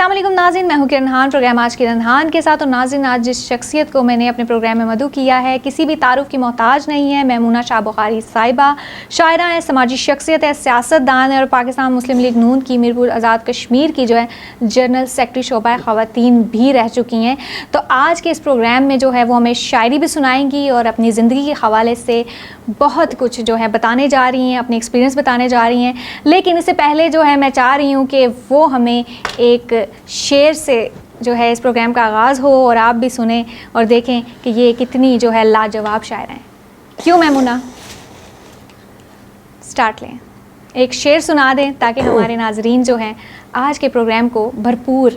السلام علیکم ناظرین، میں ہوں کرن ہان، پروگرام آج کرن ہان کے ساتھ. اور ناظرین، آج جس شخصیت کو میں نے اپنے پروگرام میں مدعو کیا ہے کسی بھی تعارف کی محتاج نہیں ہے. میمونہ شاہ بخاری صاحبہ شاعرہ ہے، سماجی شخصیت ہے، سیاست دان ہے اور پاکستان مسلم لیگ نون کی میرپور آزاد کشمیر کی جو ہے جنرل سیکرٹری شعبہ خواتین بھی رہ چکی ہیں. تو آج کے اس پروگرام میں جو ہے وہ ہمیں شاعری بھی سنائیں گی اور اپنی زندگی کے حوالے سے بہت کچھ جو ہے بتانے جا رہی ہیں، اپنے ایکسپیرینس بتانے جا رہی ہیں. لیکن اس سے پہلے جو ہے میں چاہ رہی ہوں کہ وہ ہمیں ایک شعر سے جو ہے اس پروگرام کا آغاز ہو اور آپ بھی سنیں اور دیکھیں کہ یہ کتنی جو ہے لاجواب شاعر ہیں. کیوں میمونہ؟ سٹارٹ لیں، ایک شعر سنا دیں تاکہ ہمارے ناظرین جو ہیں آج کے پروگرام کو بھرپور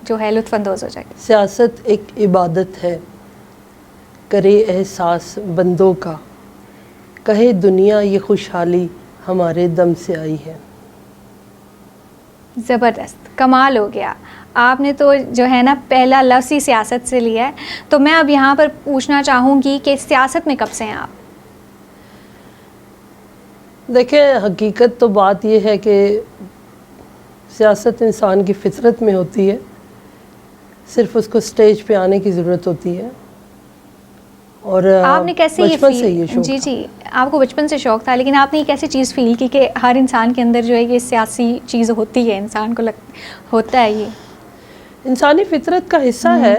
جو ہے لطف اندوز ہو جائے. سیاست ایک عبادت ہے، کرے احساس بندوں کا، کہے دنیا یہ خوشحالی ہمارے دم سے آئی ہے. زبردست، کمال ہو گیا. آپ نے تو جو ہے نا پہلا لفظ ہی سیاست سے لیا ہے. تو میں اب یہاں پر پوچھنا چاہوں گی کہ سیاست میں کب سے ہیں آپ؟ دیکھیں، حقیقت تو بات یہ ہے کہ سیاست انسان کی فطرت میں ہوتی ہے، صرف اس کو سٹیج پہ آنے کی ضرورت ہوتی ہے. اور آپ نے کیسے بچپن سے یہ شوق جی آپ کو بچپن سے شوق تھا، لیکن آپ نے یہ کیسے چیز فیل کی کہ ہر انسان کے اندر جو ہے یہ سیاسی چیز ہوتی ہے، انسان کو ہوتا ہے؟ یہ انسانی فطرت کا حصہ ہے.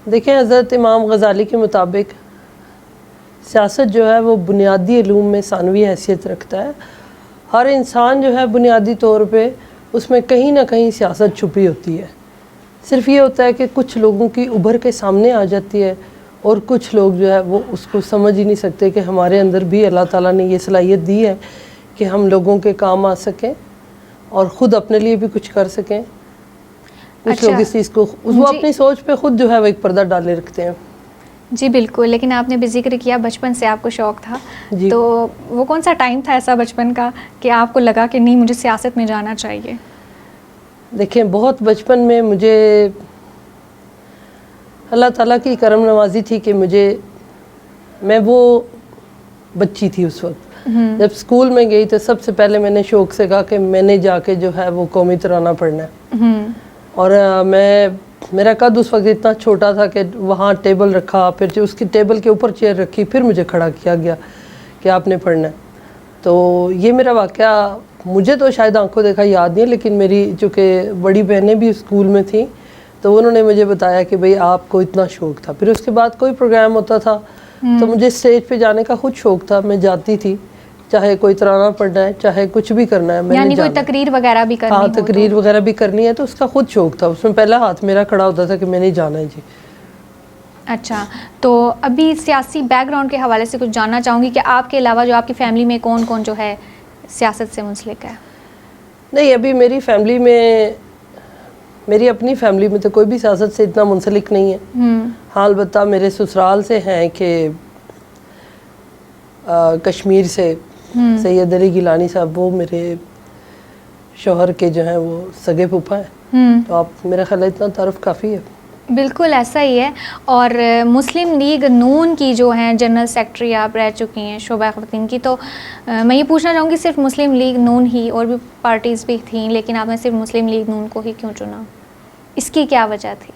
دیکھیں، حضرت امام غزالی کے مطابق سیاست جو ہے وہ بنیادی علوم میں ثانوی حیثیت رکھتا ہے. ہر انسان جو ہے بنیادی طور پہ اس میں کہیں نہ کہیں سیاست چھپی ہوتی ہے. صرف یہ ہوتا ہے کہ کچھ لوگوں کی ابھر کے سامنے آ جاتی ہے اور کچھ لوگ جو ہے وہ اس کو سمجھ ہی نہیں سکتے کہ ہمارے اندر بھی اللہ تعالیٰ نے یہ صلاحیت دی ہے کہ ہم لوگوں کے کام آ سکیں اور خود اپنے لیے بھی کچھ کر سکیں. کچھ لوگ اس چیز کو وہ اپنی سوچ پہ خود جو ہے وہ ایک پردہ ڈالے رکھتے ہیں. جی بالکل. لیکن آپ نے بھی ذکر کیا بچپن سے آپ کو شوق تھا، تو وہ کون سا ٹائم تھا ایسا بچپن کا کہ آپ کو لگا کہ نہیں مجھے سیاست میں جانا چاہیے؟ دیکھیں، بہت بچپن میں مجھے اللہ تعالیٰ کی کرم نوازی تھی کہ میں وہ بچی تھی اس وقت. جب اسکول میں گئی تو سب سے پہلے میں نے شوق سے کہا کہ میں نے جا کے جو ہے وہ قومی ترانہ پڑھنا ہے. اور میرا قد اس وقت اتنا چھوٹا تھا کہ وہاں ٹیبل رکھا، پھر جو اس کی ٹیبل کے اوپر چیئر رکھی، پھر مجھے کھڑا کیا گیا کہ آپ نے پڑھنا ہے. تو یہ میرا واقعہ مجھے تو شاید آنکھوں دیکھا یاد نہیں، لیکن میری چونکہ بڑی بہنیں بھی اسکول میں تھیں تو انہوں نے مجھے بتایا کہ بھئی آپ کو اتنا شوق تھا. پھر اس کے بعد کوئی پروگرام ہوتا تھا تو مجھے اسٹیج پہ جانے کا خود شوق تھا. میں جاتی تھی، چاہے کوئی ترانہ پڑھنا ہے، چاہے کچھ بھی کرنا ہے، یعنی کوئی تقریر وغیرہ بھی کرنی ہو. ہاں، تقریر وغیرہ بھی کرنی ہے تو اس کا خود شوق تھا. اس میں پہلا ہاتھ میرا کھڑا ہوتا تھا کہ میں نے جانا ہے. جی اچھا، تو ابھی سیاسی بیک گراؤنڈ کے حوالے سے کچھ جاننا چاہوں گی کہ آپ کے علاوہ جو آپ کی فیملی میں کون کون جو ہے سیاست سے منسلک ہے؟ نہیں، ابھی میری اپنی فیملی میں تو کوئی بھی سیاست سے اتنا منسلک نہیں ہے. ہاں، البتہ میرے سسرال سے ہیں کہ کشمیر سے سید علی گیلانی صاحب، وہ میرے شوہر کے جو ہیں وہ سگے پھوپھا ہیں. تو آپ میرا خیال ہے اتنا تعارف کافی ہے. بالکل ایسا ہی ہے. اور مسلم لیگ نون کی جو ہیں جنرل سیکرٹری آپ رہ چکی ہیں شعبہ خواتین کی، تو میں یہ پوچھنا چاہوں گی صرف مسلم لیگ نون ہی، اور بھی پارٹیز بھی تھیں، لیکن آپ نے صرف مسلم لیگ نون کو ہی کیوں چنا؟ اس کی کیا وجہ تھی؟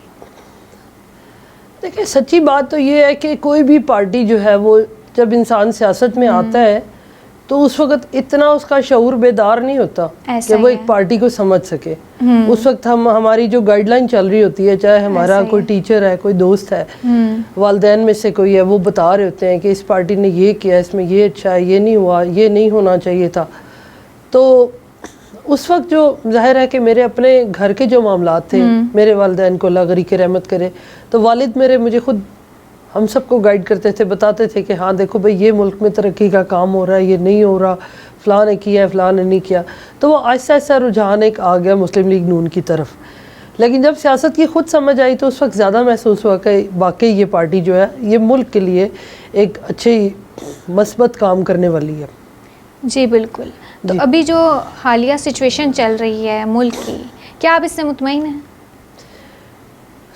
دیکھیں، سچی بات تو یہ ہے کہ کوئی بھی پارٹی جو ہے وہ جب انسان سیاست میں آتا ہے تو اس وقت اتنا اس کا شعور بیدار نہیں ہوتا کہ وہ ایک پارٹی کو سمجھ سکے. اس وقت ہماری جو گائیڈ لائن چل رہی ہوتی ہے، چاہے ہمارا کوئی ٹیچر ہے، کوئی دوست ہے، والدین میں سے کوئی ہے، وہ بتا رہے ہوتے ہیں کہ اس پارٹی نے یہ کیا، اس میں یہ اچھا ہے، یہ نہیں ہوا، یہ نہیں ہونا چاہیے تھا. تو اس وقت جو ظاہر ہے کہ میرے اپنے گھر کے جو معاملات تھے، میرے والدین کو اللہ غریق رحمت کرے، تو والد میرے مجھے خود ہم سب کو گائیڈ کرتے تھے، بتاتے تھے کہ ہاں دیکھو بھئی یہ ملک میں ترقی کا کام ہو رہا ہے، یہ نہیں ہو رہا، فلاں نے کیا ہے، فلاں نے نہیں کیا. تو وہ آہستہ آہستہ رجحان ایک آ گیا مسلم لیگ نون کی طرف. لیکن جب سیاست کی خود سمجھ آئی تو اس وقت زیادہ محسوس ہوا کہ واقعی یہ پارٹی جو ہے یہ ملک کے لیے ایک اچھی مثبت کام کرنے والی ہے. جی بالکل. تو ابھی جو حالیہ سچویشن چل رہی ہے ملک کی، کیا آپ اس سے مطمئن ہیں؟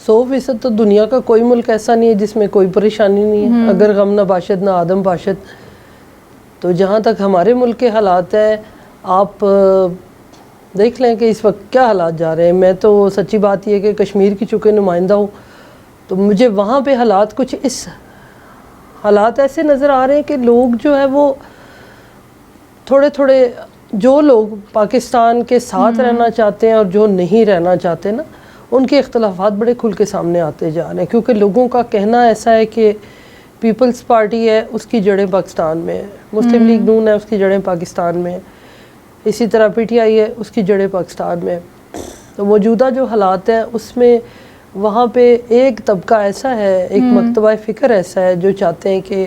100% تو دنیا کا کوئی ملک ایسا نہیں ہے جس میں کوئی پریشانی نہیں ہے. اگر غم نہ باشد نہ آدم باشد. تو جہاں تک ہمارے ملک کے حالات ہیں، آپ دیکھ لیں کہ اس وقت کیا حالات جا رہے ہیں. میں تو سچی بات یہ ہے کہ کشمیر کی چونکہ نمائندہ ہوں تو مجھے وہاں پہ حالات کچھ اس حالات ایسے نظر آ رہے ہیں کہ لوگ جو ہے وہ تھوڑے تھوڑے جو لوگ پاکستان کے ساتھ رہنا چاہتے ہیں اور جو نہیں رہنا چاہتے نا ان کے اختلافات بڑے کھل کے سامنے آتے جا رہے ہیں. کیونکہ لوگوں کا کہنا ایسا ہے کہ پیپلز پارٹی ہے اس کی جڑیں پاکستان میں ہے, مسلم لیگ نون ہے اس کی جڑیں پاکستان میں ہے, اسی طرح پی ٹی آئی ہے اس کی جڑیں پاکستان میں. تو موجودہ جو حالات ہیں اس میں وہاں پہ ایک طبقہ ایسا ہے, ایک مکتبہ فکر ایسا ہے جو چاہتے ہیں کہ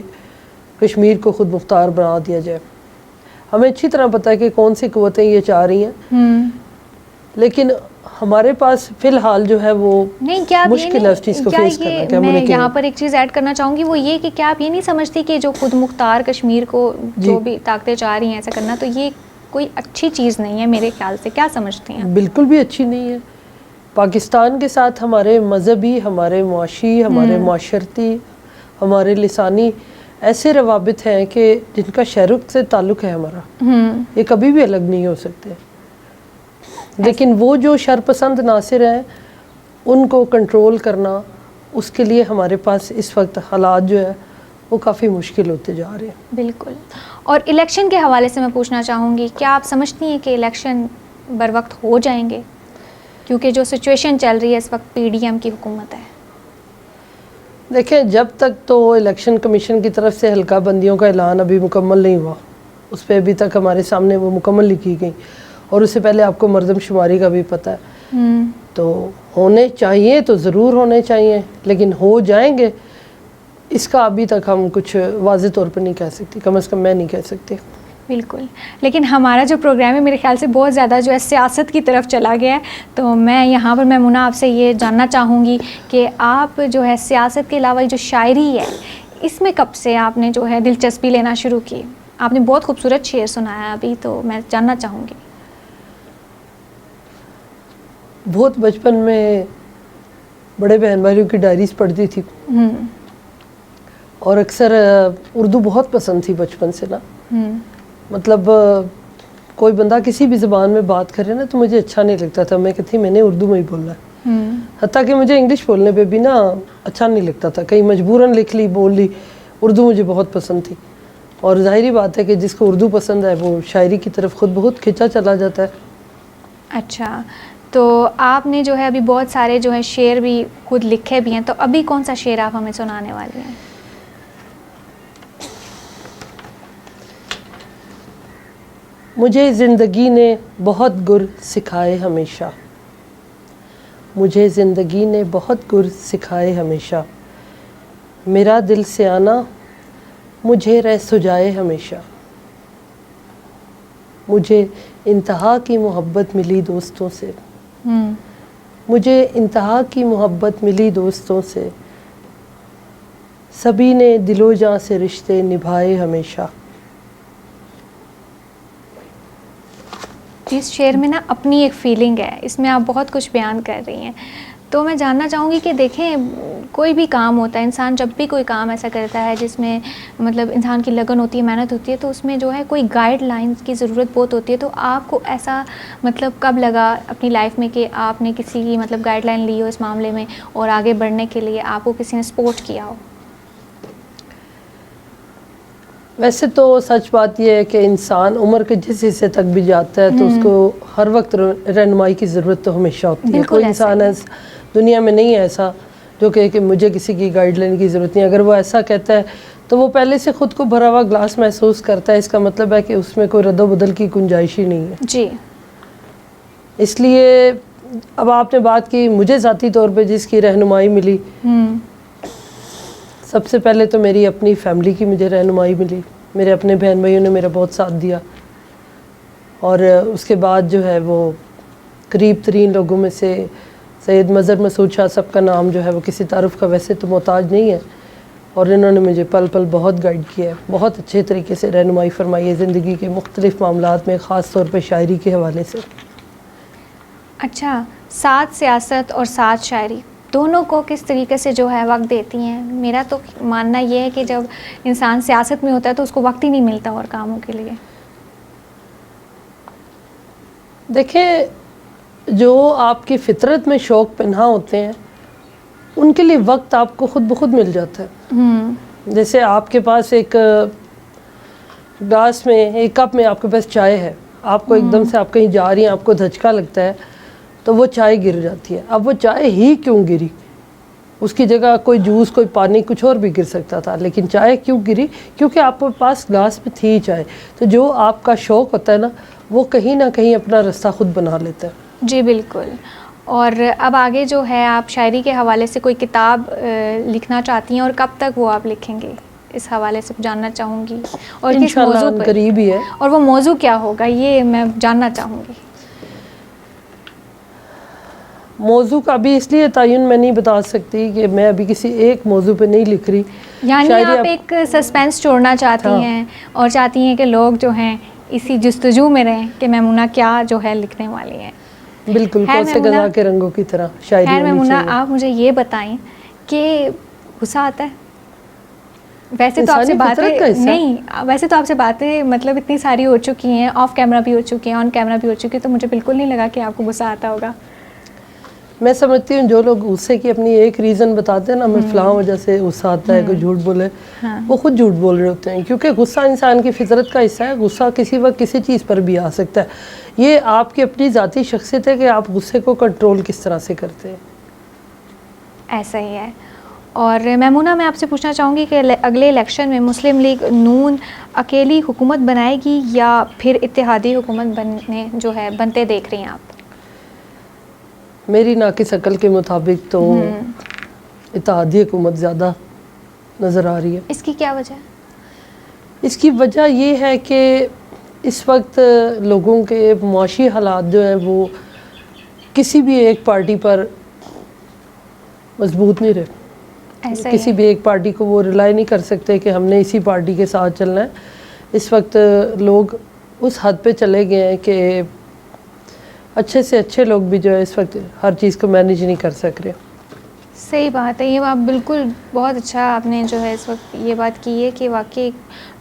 کشمیر کو خود مختار بنا دیا جائے. ہمیں اچھی طرح پتہ ہے کہ کون سی قوتیں یہ چاہ رہی ہیں, لیکن ہمارے پاس فی الحال جو ہے وہ مشکل ہے اس چیز کو فیس کرنا. میں یہاں پر ایک چیز ایڈ کرنا چاہوں گی, وہ یہ کہ کیا آپ یہ نہیں سمجھتی کہ جو خود مختار کشمیر کو جو بھی طاقتیں چاہ رہی ہیں ایسا کرنا, تو یہ کوئی اچھی چیز نہیں ہے میرے خیال سے؟ کیا سمجھتی ہیں؟ بالکل بھی اچھی نہیں ہے. پاکستان کے ساتھ ہمارے مذہبی, ہمارے معاشی, ہمارے معاشرتی, ہمارے لسانی ایسے روابط ہیں کہ جن کا شہرک سے تعلق ہے ہمارا, یہ کبھی بھی الگ نہیں ہو سکتے. لیکن وہ جو شرپسند عناصر ہیں ان کو کنٹرول کرنا, اس کے لیے ہمارے پاس اس وقت حالات جو ہے وہ کافی مشکل ہوتے جا رہے ہیں. بالکل. اور الیکشن کے حوالے سے میں پوچھنا چاہوں گی, کیا آپ سمجھتی ہیں کہ الیکشن بر وقت ہو جائیں گے؟ کیونکہ جو سچویشن چل رہی ہے اس وقت پی ڈی ایم کی حکومت ہے. دیکھیں, جب تک تو الیکشن کمیشن کی طرف سے حلقہ بندیوں کا اعلان ابھی مکمل نہیں ہوا, اس پہ ابھی تک ہمارے سامنے وہ مکمل نہیں کی گئی, اور اس سے پہلے آپ کو مردم شماری کا بھی پتہ ہے. تو ہونے چاہیے تو ضرور ہونے چاہیے, لیکن ہو جائیں گے اس کا ابھی تک ہم کچھ واضح طور پر نہیں کہہ سکتے, کم از کم میں نہیں کہہ سکتی. بالکل. لیکن ہمارا جو پروگرام ہے میرے خیال سے بہت زیادہ جو ہے سیاست کی طرف چلا گیا ہے, تو میں یہاں پر میمونہ آپ سے یہ جاننا چاہوں گی کہ آپ جو ہے سیاست کے علاوہ جو شاعری ہے اس میں کب سے آپ نے جو ہے دلچسپی لینا شروع کی؟ آپ نے بہت خوبصورت شعر سنایا ابھی, تو میں جاننا چاہوں گی. بہت بچپن میں بڑے بہن بھائیوں کی ڈائریز پڑھتی تھی, اور اکثر اردو بہت پسند تھی بچپن سے نا. مطلب کوئی بندہ کسی بھی زبان میں بات کرے نا تو مجھے اچھا نہیں لگتا تھا, میں کہتی میں نے اردو میں ہی بولنا ہے. حتیٰ کہ مجھے انگلش بولنے پہ بھی نا اچھا نہیں لگتا تھا, کہیں مجبوراً لکھ لی بول لی. اردو مجھے بہت پسند تھی, اور ظاہری بات ہے کہ جس کو اردو پسند ہے وہ شاعری کی طرف خود بہت کھنچا چلا جاتا ہے. اچھا, تو آپ نے جو ہے ابھی بہت سارے جو ہے شعر بھی خود لکھے بھی ہیں, تو ابھی کون سا شعر آپ ہمیں سنانے والی ہیں؟ مجھے زندگی نے بہت گر سکھائے ہمیشہ, مجھے زندگی نے بہت گر سکھائے ہمیشہ, میرا دل سیانا مجھے رہ سجائے ہمیشہ, مجھے انتہا کی محبت ملی دوستوں سے, مجھے انتہا کی محبت ملی دوستوں سے, سبھی نے دل و جاں سے رشتے نبھائے ہمیشہ. اس شعر میں نا اپنی ایک فیلنگ ہے, اس میں آپ بہت کچھ بیان کر رہی ہیں. تو میں جاننا چاہوں گی کہ دیکھیں, کوئی بھی کام ہوتا ہے, انسان جب بھی کوئی کام ایسا کرتا ہے جس میں مطلب انسان کی لگن ہوتی ہے, محنت ہوتی ہے, تو اس میں جو ہے کوئی گائیڈ لائنس کی ضرورت بہت ہوتی ہے. تو آپ کو ایسا مطلب کب لگا اپنی لائف میں کہ آپ نے کسی کی مطلب گائیڈ لائن لی ہو اس معاملے میں, اور آگے بڑھنے کے لیے آپ کو کسی نے سپورٹ کیا ہو؟ ویسے تو سچ بات یہ ہے کہ انسان عمر کے جس حصے تک بھی جاتا ہے تو اس کو ہر وقت رہنمائی کی ضرورت تو ہمیشہ ہوتی ہے. کوئی انسان دنیا میں نہیں ہے ایسا جو کہ مجھے کسی کی گائیڈ لائن کی ضرورت نہیں. اگر وہ ایسا کہتا ہے تو وہ پہلے سے خود کو بھرا ہوا گلاس محسوس کرتا ہے, اس کا مطلب ہے کہ اس میں کوئی رد و بدل کی گنجائش ہی نہیں ہے. جی. اس لیے اب آپ نے بات کی مجھے ذاتی طور پہ جس کی رہنمائی ملی, سب سے پہلے تو میری اپنی فیملی کی مجھے رہنمائی ملی. میرے اپنے بہن بھائیوں نے میرا بہت ساتھ دیا, اور اس کے بعد جو ہے وہ قریب ترین لوگوں میں سے سید مظہر مسعود شاہ صاحب کا نام جو ہے وہ کسی تعارف کا ویسے تو محتاج نہیں ہے, اور انہوں نے مجھے پل پل بہت گائیڈ کیا ہے, بہت اچھے طریقے سے رہنمائی فرمائی ہے زندگی کے مختلف معاملات میں, خاص طور پہ شاعری کے حوالے سے. اچھا, ساتھ سیاست اور ساتھ شاعری دونوں کو کس طریقے سے جو ہے وقت دیتی ہیں؟ میرا تو ماننا یہ ہے کہ جب انسان سیاست میں ہوتا ہے تو اس کو وقت ہی نہیں ملتا اور کاموں کے لیے. دیکھیں جو آپ کی فطرت میں شوق پنہاں ہوتے ہیں ان کے لیے وقت آپ کو خود بخود مل جاتا ہے. جیسے آپ کے پاس ایک گلاس میں ایک کپ میں آپ کے پاس چائے ہے, آپ کو ایک دم سے آپ کہیں جا رہی ہیں, آپ کو دھچکا لگتا ہے تو وہ چائے گر جاتی ہے. اب وہ چائے ہی کیوں گری, اس کی جگہ کوئی جوس کوئی پانی کچھ اور بھی گر سکتا تھا, لیکن چائے کیوں گری؟ کیونکہ آپ کے پاس گلاس میں تھی چائے. تو جو آپ کا شوق ہوتا ہے نا وہ کہیں نہ کہیں اپنا رستہ خود بنا لیتا ہے. جی بالکل. اور اب آگے جو ہے آپ شاعری کے حوالے سے کوئی کتاب لکھنا چاہتی ہیں اور کب تک وہ آپ لکھیں گے, اس حوالے سے جاننا چاہوں گی, اور کس موضوع پر, قریب ہی ہے, اور وہ موضوع کیا ہوگا یہ میں جاننا چاہوں گی. موضوع کا ابھی اس لیے تعین میں نہیں بتا سکتی کہ میں ابھی کسی ایک موضوع پہ نہیں لکھ رہی. یعنی آپ ایک سسپینس چھوڑنا چاہتی ہیں اور چاہتی ہیں کہ لوگ جو ہیں اسی جستجو میں رہیں کہ میمونہ کیا جو ہے لکھنے والی ہیں. بالکل کوسے غذا کے رنگوں کی طرح شاعری ہونی چاہیے. میمونہ آپ مجھے یہ بتائیں کہ غصہ آتا ہے؟ ویسے تو آپ سے باتیں نہیں, ویسے تو آپ سے باتیں مطلب اتنی ساری ہو چکی ہیں, آف کیمرہ بھی ہو چکی ہیں, آن کیمرہ بھی ہو چکی ہیں, تو مجھے بالکل نہیں لگا کہ آپ کو غصہ آتا ہوگا. میں سمجھتی ہوں جو لوگ غصے کی اپنی ایک ریزن بتاتے ہیں نا, ہمیں فلاں وجہ سے غصہ آتا ہے, کوئی جھوٹ بولے, وہ خود جھوٹ بول رہے ہوتے ہیں. کیونکہ غصہ انسان کی فطرت کا حصہ ہے. غصہ کسی وقت کسی چیز پر بھی آ سکتا ہے. یہ آپ کی اپنی ذاتی شخصیت ہے کہ آپ غصے کو کنٹرول کس طرح سے کرتے ہیں. ایسا ہی ہے. اور میمونہ میں آپ سے پوچھنا چاہوں گی کہ اگلے الیکشن میں مسلم لیگ نون اکیلی حکومت بنائے گی یا پھر اتحادی حکومت بنتے دیکھ رہی ہیں آپ؟ میری ناقص عقل کے مطابق تو اتحادی حکومت زیادہ نظر آ رہی ہے. اس کی کیا وجہ ہے؟ اس کی وجہ یہ ہے کہ اس وقت لوگوں کے معاشی حالات جو ہیں وہ کسی بھی ایک پارٹی پر مضبوط نہیں رہے. کسی بھی ایک پارٹی کو وہ ریلائی نہیں کر سکتے کہ ہم نے اسی پارٹی کے ساتھ چلنا ہے. اس وقت لوگ اس حد پہ چلے گئے ہیں کہ اچھے سے اچھے لوگ بھی جو ہے اس وقت ہر چیز کو مینیج نہیں کر سک رہے. صحیح بات ہے, یہ بات بالکل بہت اچھا آپ نے جو ہے اس وقت یہ بات کی ہے کہ واقعی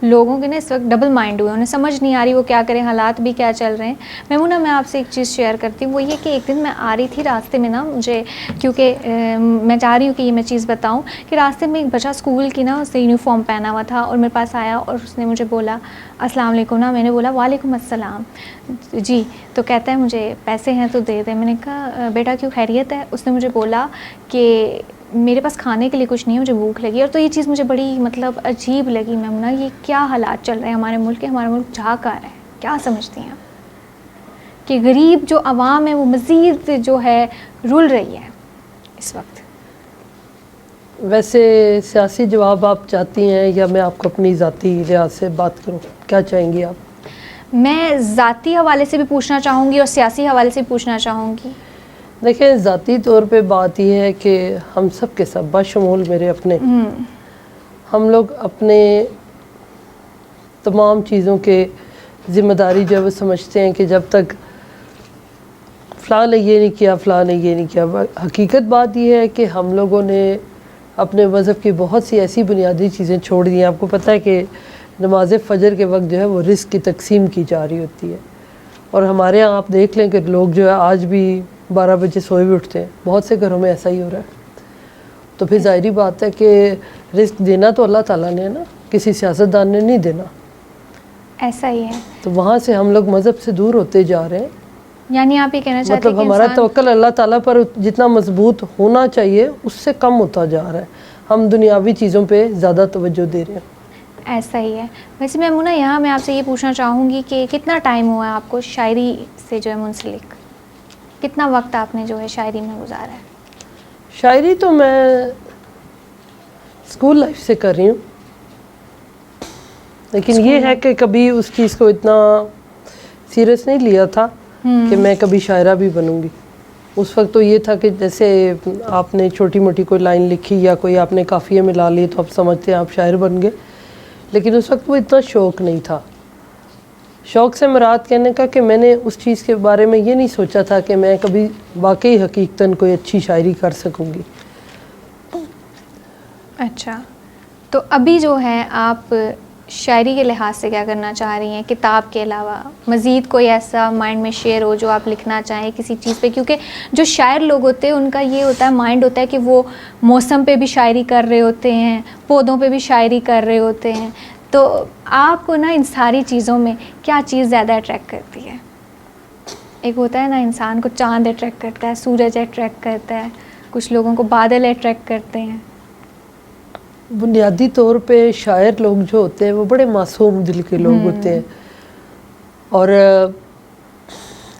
لوگوں کے نا اس وقت ڈبل مائنڈ ہوئے, انہیں سمجھ نہیں آ رہی وہ کیا کریں, حالات بھی کیا چل رہے ہیں. میمونہ میں آپ سے ایک چیز شیئر کرتی ہوں, وہ یہ کہ ایک دن میں آ رہی تھی راستے میں نا, مجھے کیونکہ میں چاہ رہی ہوں کہ یہ میں چیز بتاؤں کہ راستے میں ایک بچہ اسکول کی نا اس نے یونیفارم پہنا ہوا تھا اور میرے پاس آیا اور اس نے مجھے بولا السلام علیکم نا. میں نے بولا وعلیکم السلام جی. تو کہتا ہے مجھے پیسے ہیں تو دے دیں. میں نے کہا بیٹا کیوں خیریت ہے؟ اس نے مجھے بولا کہ میرے پاس کھانے کے لیے کچھ نہیں ہے, مجھے بھوک لگی. اور تو یہ چیز مجھے بڑی مطلب عجیب لگی میمونہ, یہ کیا حالات چل رہے ہیں ہمارے ملک کے, ہمارا ملک جا کر ہے. کیا سمجھتی ہیں کہ غریب جو عوام ہے وہ مزید جو ہے رول رہی ہے اس وقت؟ ویسے سیاسی جواب آپ چاہتی ہیں یا میں آپ کو اپنی ذاتی لحاظ سے بات کروں, کیا چاہیں گی آپ؟ میں ذاتی حوالے سے بھی پوچھنا چاہوں گی اور سیاسی حوالے سے بھی پوچھنا چاہوں گی. دیکھیں ذاتی طور پہ بات یہ ہے کہ ہم سب کے سب بشمول میرے اپنے ہم لوگ اپنے تمام چیزوں کے ذمہ داری جو ہے وہ سمجھتے ہیں کہ جب تک فلاں نے یہ نہیں کیا فلاں نے یہ نہیں کیا. حقیقت بات یہ ہے کہ ہم لوگوں نے اپنے مذہب کی بہت سی ایسی بنیادی چیزیں چھوڑ دی ہیں. آپ کو پتہ ہے کہ نماز فجر کے وقت جو ہے وہ رزق کی تقسیم کی جا رہی ہوتی ہے, اور ہمارے یہاں آپ دیکھ لیں کہ لوگ جو ہے آج بھی 12 بجے سوئے بھی اٹھتے ہیں. بہت سے گھروں میں ایسا ہی ہو رہا ہے. تو پھر ظاہری بات ہے کہ رزق دینا تو اللہ تعالیٰ نے ہے نا, کسی سیاستدان نے نہیں دینا. ایسا ہی ہے. تو وہاں سے ہم لوگ مذہب سے دور ہوتے جا رہے ہیں. یعنی آپ یہ کہنا چاہتے ہیں مطلب ہمارا توکل اللہ تعالیٰ پر جتنا مضبوط ہونا چاہیے اس سے کم ہوتا جا رہا ہے. ہم دنیاوی چیزوں پہ زیادہ توجہ دے رہے ہیں. ایسا ہی ہے. ویسے میمونہ یہاں میں آپ سے یہ پوچھنا چاہوں گی کہ کتنا ٹائم ہوا ہے آپ کو شاعری سے جو ہے منسلک, کتنا وقت آپ نے جو ہے شاعری میں گزارا ہے؟ شاعری تو میں اسکول لائف سے کر رہی ہوں, لیکن یہ ہے کہ کبھی اس چیز کو اتنا سیریس نہیں لیا تھا کہ میں کبھی شاعرہ بھی بنوں گی. اس وقت تو یہ تھا کہ جیسے آپ نے چھوٹی موٹی کوئی لائن لکھی یا کوئی آپ نے قافیے میں لا لی تو آپ سمجھتے ہیں آپ شاعر بن گئے, لیکن اس وقت وہ اتنا شوق نہیں تھا. شوق سے مراد کہنے کا کہ میں نے اس چیز کے بارے میں یہ نہیں سوچا تھا کہ میں کبھی واقعی حقیقتاً کوئی اچھی شاعری کر سکوں گی. اچھا, تو ابھی جو ہے آپ شاعری کے لحاظ سے کیا کرنا چاہ رہی ہیں کتاب کے علاوہ؟ مزید کوئی ایسا مائنڈ میں شعر ہو جو آپ لکھنا چاہیں کسی چیز پہ؟ کیونکہ جو شاعر لوگ ہوتے ہیں ان کا یہ ہوتا ہے مائنڈ ہوتا ہے کہ وہ موسم پہ بھی شاعری کر رہے ہوتے ہیں, پودوں پہ بھی شاعری کر رہے ہوتے ہیں. تو آپ کو نا ان ساری چیزوں میں کیا چیز زیادہ اٹریکٹ کرتی ہے؟ ایک ہوتا ہے نا انسان کو چاند اٹریکٹ کرتا ہے, سورج اٹریکٹ کرتا ہے, کچھ لوگوں کو بادل اٹریکٹ کرتے ہیں. بنیادی طور پہ شاعر لوگ جو ہوتے ہیں وہ بڑے معصوم دل کے لوگ ہوتے ہیں, اور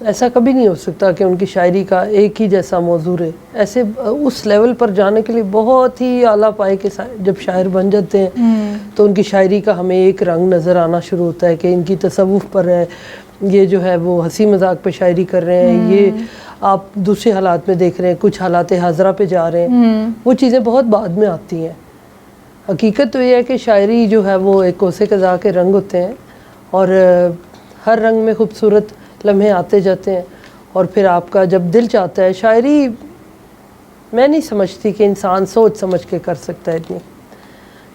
ایسا کبھی نہیں ہو سکتا کہ ان کی شاعری کا ایک ہی جیسا موضوع ہے. ایسے اس لیول پر جانے کے لیے بہت ہی اعلیٰ پائے کے جب شاعر بن جاتے ہیں تو ان کی شاعری کا ہمیں ایک رنگ نظر آنا شروع ہوتا ہے کہ ان کی تصوف پر ہے, یہ جو ہے وہ ہنسی مذاق پہ شاعری کر رہے ہیں, یہ آپ دوسرے حالات میں دیکھ رہے ہیں, کچھ حالات حاضرہ پہ جا رہے ہیں. وہ چیزیں بہت بعد میں آتی ہیں. حقیقت تو یہ ہے کہ شاعری جو ہے وہ ایک کوسے قضا کے رنگ ہوتے ہیں, اور ہر رنگ میں خوبصورت لمحے آتے جاتے ہیں. اور پھر آپ کا جب دل چاہتا ہے, شاعری میں نہیں سمجھتی کہ انسان سوچ سمجھ کے کر سکتا ہے اتنی.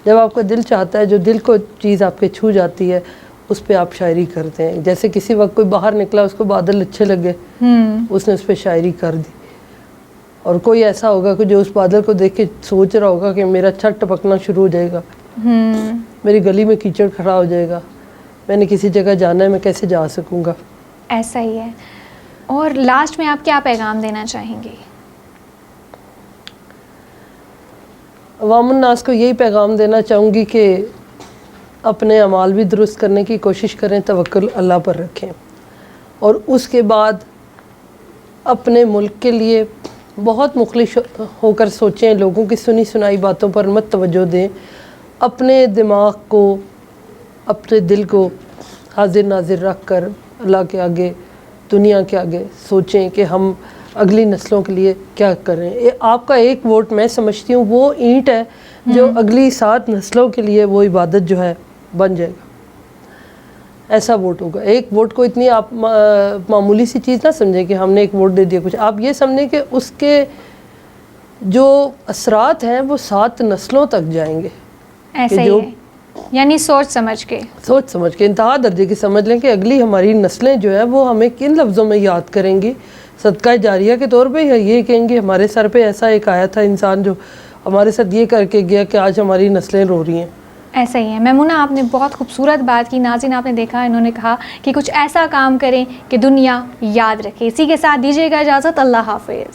جب آپ کا دل چاہتا ہے, جو دل کو چیز آپ کے چھو جاتی ہے, اس پہ آپ شاعری کرتے ہیں. جیسے کسی وقت کوئی باہر نکلا, اس کو بادل اچھے لگے, اس نے اس پہ شاعری کر دی. اور کوئی ایسا ہوگا کہ جو اس بادل کو دیکھ کے سوچ رہا ہوگا کہ میرا چھت ٹپکنا شروع ہو جائے گا, میری گلی میں کیچڑ کھڑا ہو جائے گا, میں نے کسی جگہ جانا ہے, میں کیسے جا سکوں گا. ایسا ہی ہے. اور لاسٹ میں آپ کیا پیغام دینا چاہیں گے؟ عوام الناس کو یہی پیغام دینا چاہوں گی کہ اپنے اعمال بھی درست کرنے کی کوشش کریں, توکل اللہ پر رکھیں, اور اس کے بعد اپنے ملک کے لیے بہت مخلص ہو کر سوچیں. لوگوں کی سنی سنائی باتوں پر مت توجہ دیں. اپنے دماغ کو, اپنے دل کو حاضر ناظر رکھ کر اللہ کے آگے, دنیا کے آگے سوچیں کہ ہم اگلی نسلوں کے لیے کیا کریں. آپ کا ایک ووٹ میں سمجھتی ہوں وہ اینٹ ہے جو اگلی 7 نسلوں کے لیے وہ عبادت جو ہے بن جائے گا. ایسا ووٹ ہوگا. ایک ووٹ کو اتنی آپ معمولی سی چیز نہ سمجھیں کہ ہم نے ایک ووٹ دے دیا کچھ. آپ یہ سمجھیں کہ اس کے جو اثرات ہیں وہ 7 نسلوں تک جائیں گے. ایسا ہی ہے, یعنی سوچ سمجھ کے انتہا درجے کی سمجھ لیں کہ اگلی ہماری نسلیں جو ہیں وہ ہمیں کن لفظوں میں یاد کریں گی. صدقہ جاریہ کے طور پہ یہ کہیں گے ہمارے سر پہ ایسا ایک آیا تھا انسان جو ہمارے ساتھ یہ کر کے گیا کہ آج ہماری نسلیں رو رہی ہیں. ایسا ہی ہے. میمونہ آپ نے بہت خوبصورت بات کی. ناظرین آپ نے دیکھا انہوں نے کہا کہ کچھ ایسا کام کریں کہ دنیا یاد رکھے. اسی کے ساتھ دیجیے گا اجازت. اللہ حافظ.